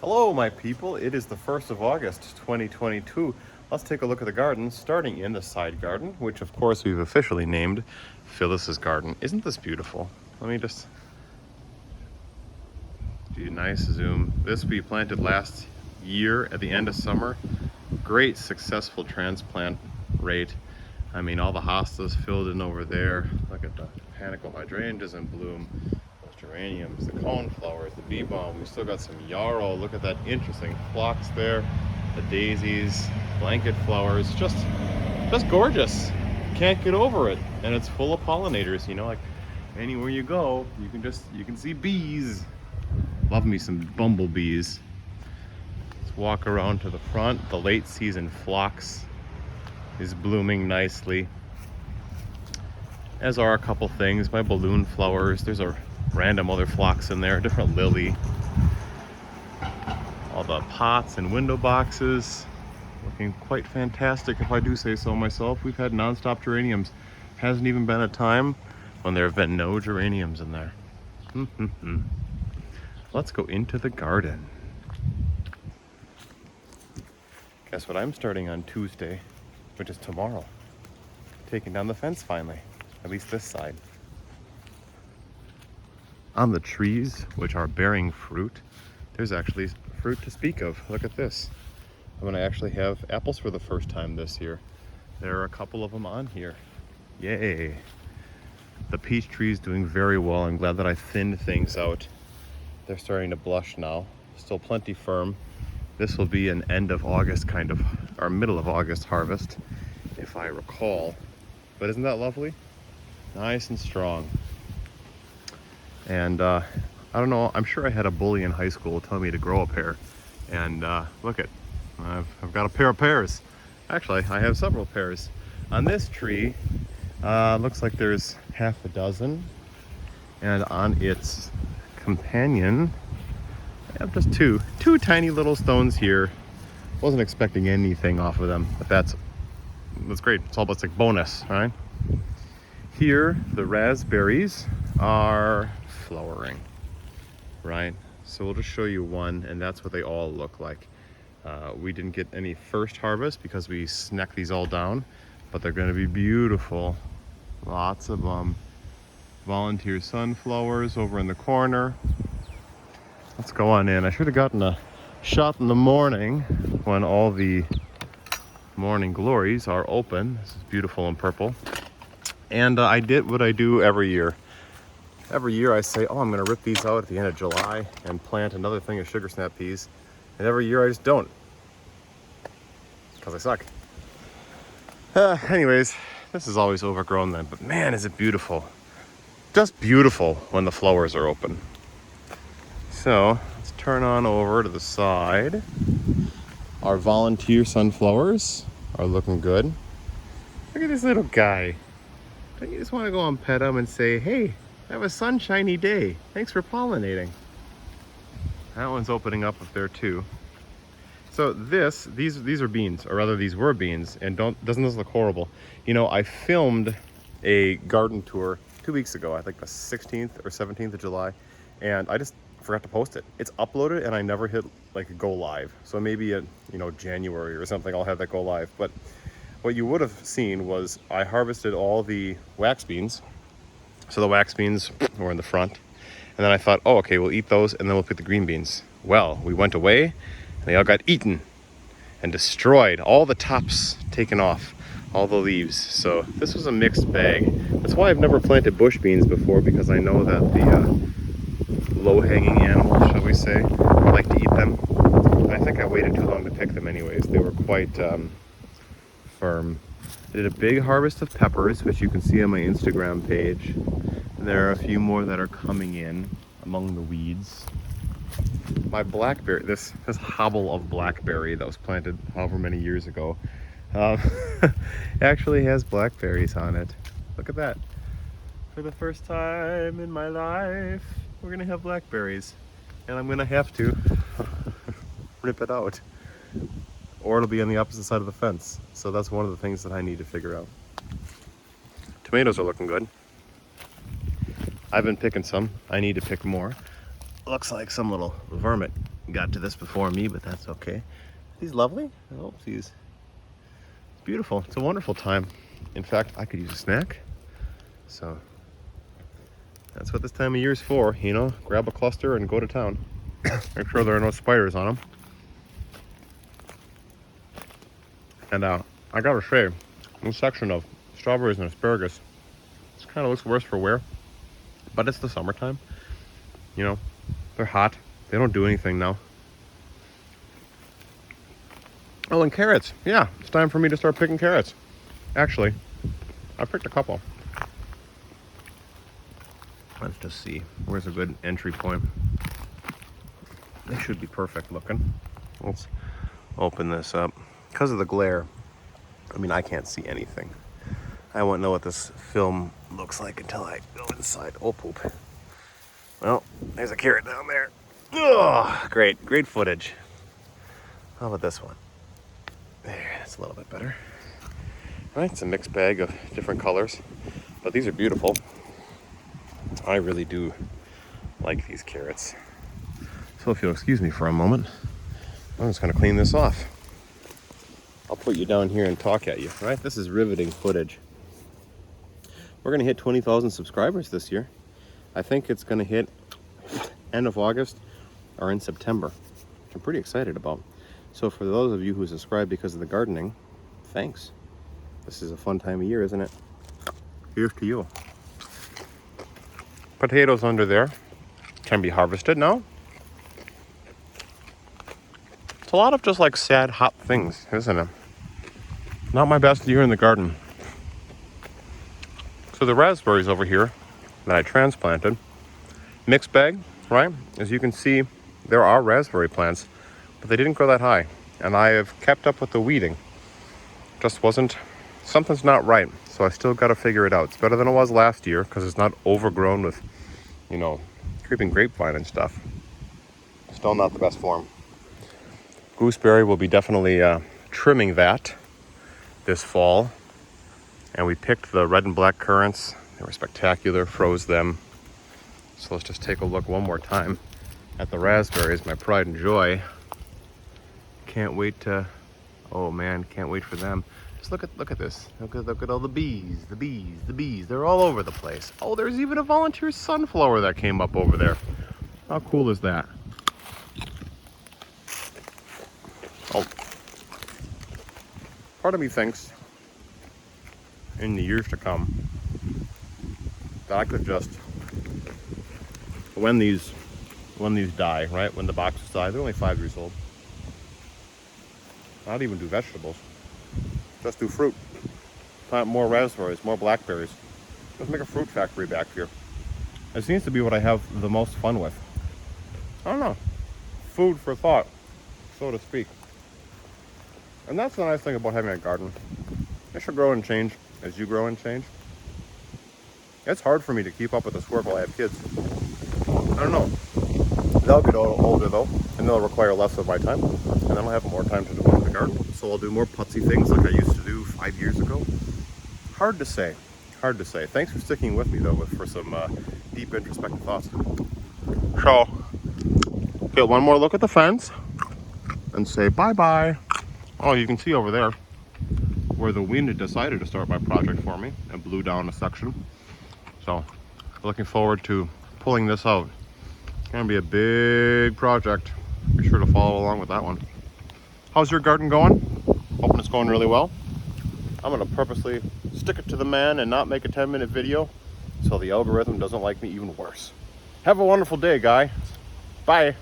Hello, my people. It is the 1st of August, 2022. Let's take a look at the garden, starting in the side garden, which of course we've officially named Phyllis's Garden. Isn't this beautiful? Let me just do a nice zoom. This we planted last year at the end of summer. Great successful transplant rate. I mean, all the hostas filled in over there. Look at the panicle hydrangeas in bloom. Those geraniums, the coneflowers, the bee balm. We still got some yarrow. Look at that interesting phlox there. The daisies, blanket flowers, just gorgeous. Can't get over it. And it's full of pollinators, you know, like anywhere you go, you can see bees. Love me some bumblebees. Let's walk around to the front. The late season phlox is blooming nicely, as are a couple things. My balloon flowers, there's a random other phlox in there, a different lily. All the pots and window boxes looking quite fantastic, if I do say so myself. We've had non-stop geraniums. Hasn't even been a time when there have been no geraniums in there. Let's go into the garden. Guess what I'm starting on Tuesday, which is tomorrow. Taking down the fence finally, at least this side. On the trees, which are bearing fruit, there's actually fruit to speak of. Look at this. I'm gonna actually have apples for the first time this year. There are a couple of them on here. Yay. The peach tree is doing very well. I'm glad that I thinned things out. They're starting to blush now. Still plenty firm. This will be an end of August kind of, or middle of August harvest, if I recall. But isn't that lovely? Nice and strong. And I don't know, I'm sure I had a bully in high school tell me to grow a pair. And look it, I've got a pair of pears. Actually, I have several pairs. On this tree, looks like there's half a dozen. And on its companion, I have just two tiny little stones here. Wasn't expecting anything off of them, but that's great. It's almost like bonus, right? Here, the raspberries are flowering, right? So we'll just show you one, and that's what they all look like. We didn't get any first harvest because we snuck these all down, but they're gonna be beautiful. Lots of volunteer sunflowers over in the corner. Let's go on in. I should have gotten a shot in the morning when all the morning glories are open. This is beautiful and purple. And I did what I do every year. Every year I say, oh, I'm gonna rip these out at the end of July and plant another thing of sugar snap peas. And every year I just don't, because I suck. Anyways, this is always overgrown then, but man, is it beautiful. Just beautiful when the flowers are open. So let's turn on over to the side. Our volunteer sunflowers are looking good. Look at this little guy. Don't you just want to go and pet him and say, hey, have a sunshiny day. Thanks for pollinating. That one's opening up there too. So these are beans, or rather these were beans, and doesn't this look horrible? You know, I filmed a garden tour 2 weeks ago, I think the 16th or 17th of July, and I just forgot to post it. It's uploaded and I never hit like go live. So maybe in, you know, January or something I'll have that go live. But what you would have seen was I harvested all the wax beans. So the wax beans were in the front. And then I thought, oh, okay, we'll eat those and then we'll pick the green beans. Well, we went away and they all got eaten and destroyed. All the tops taken off, all the leaves. So this was a mixed bag. That's why I've never planted bush beans before, because I know that the low-hanging animals, shall we say, like to eat them. I think I waited too long to pick them anyways. They were quite firm. I did a big harvest of peppers, which you can see on my Instagram page. There are a few more that are coming in among the weeds. My blackberry, this hobble of blackberry that was planted however many years ago, actually has blackberries on it. Look at that. For the first time in my life, we're gonna have blackberries. And I'm gonna have to rip it out, or it'll be on the opposite side of the fence. So that's one of the things that I need to figure out. Tomatoes are looking good. I've been picking some. I need to pick more. Looks like some little vermin got to this before me, but that's okay. He's lovely. Oh, he's beautiful. It's a wonderful time. In fact, I could use a snack. So that's what this time of year is for, you know, grab a cluster and go to town. Make sure there are no spiders on them. And I gotta say, this section of strawberries and asparagus, this kind of looks worse for wear, but it's the summertime. You know, they're hot. They don't do anything now. Oh, and carrots. Yeah, it's time for me to start picking carrots. Actually, I picked a couple. Let's just see. Where's a good entry point? They should be perfect looking. Let's open this up. Because of the glare, I mean, I can't see anything. I won't know what this film looks like until I go inside. Oh, poop. Well, there's a carrot down there. Oh, great footage. How about this one? There, that's a little bit better. All right, it's a mixed bag of different colors, but these are beautiful. I really do like these carrots. So if you'll excuse me for a moment, I'm just gonna clean this off. I'll put you down here and talk at you, right? This is riveting footage. We're gonna hit 20,000 subscribers this year. I think it's gonna hit end of August or in September, which I'm pretty excited about. So for those of you who subscribe because of the gardening, thanks. This is a fun time of year, isn't it? Here's to you. Potatoes under there can be harvested now. It's a lot of just like sad, hot things, isn't it? Not my best year in the garden. So the raspberries over here that I transplanted, mixed bag, right? As you can see, there are raspberry plants, but they didn't grow that high. And I have kept up with the weeding. Just wasn't, something's not right. So I still got to figure it out. It's better than it was last year because it's not overgrown with, you know, creeping grapevine and stuff. Still not the best form. Gooseberry will be definitely trimming that this fall. And we picked the red and black currants. They were spectacular, froze them. So let's just take a look one more time at the raspberries, my pride and joy. Can't wait to, oh man, can't wait for them. Just look at this. Look at all the bees. They're all over the place. Oh, there's even a volunteer sunflower that came up over there. How cool is that? Oh, part of me thinks in the years to come that I could just, when these die, right? When the boxes die, they're only 5 years old. Not even do vegetables. Just do fruit. Plant more raspberries, more blackberries. Let's make a fruit factory back here. It seems to be what I have the most fun with. I don't know. Food for thought, so to speak. And that's the nice thing about having a garden. It should grow and change as you grow and change. It's hard for me to keep up with this work while I have kids. I don't know. They'll get older though, and they'll require less of my time, and then I'll have more time to devote to the garden. So I'll do more putsy things like I used to do 5 years ago. Hard to say. Thanks for sticking with me though for some deep introspective thoughts. So, get one more look at the fence and say bye-bye. Oh, you can see over there where the wind had decided to start my project for me and blew down a section. So, looking forward to pulling this out. It's gonna be a big project. Be sure to follow along with that one. How's your garden going? Hoping it's going really well. I'm gonna purposely stick it to the man and not make a 10-minute video so the algorithm doesn't like me even worse. Have a wonderful day, guy. Bye.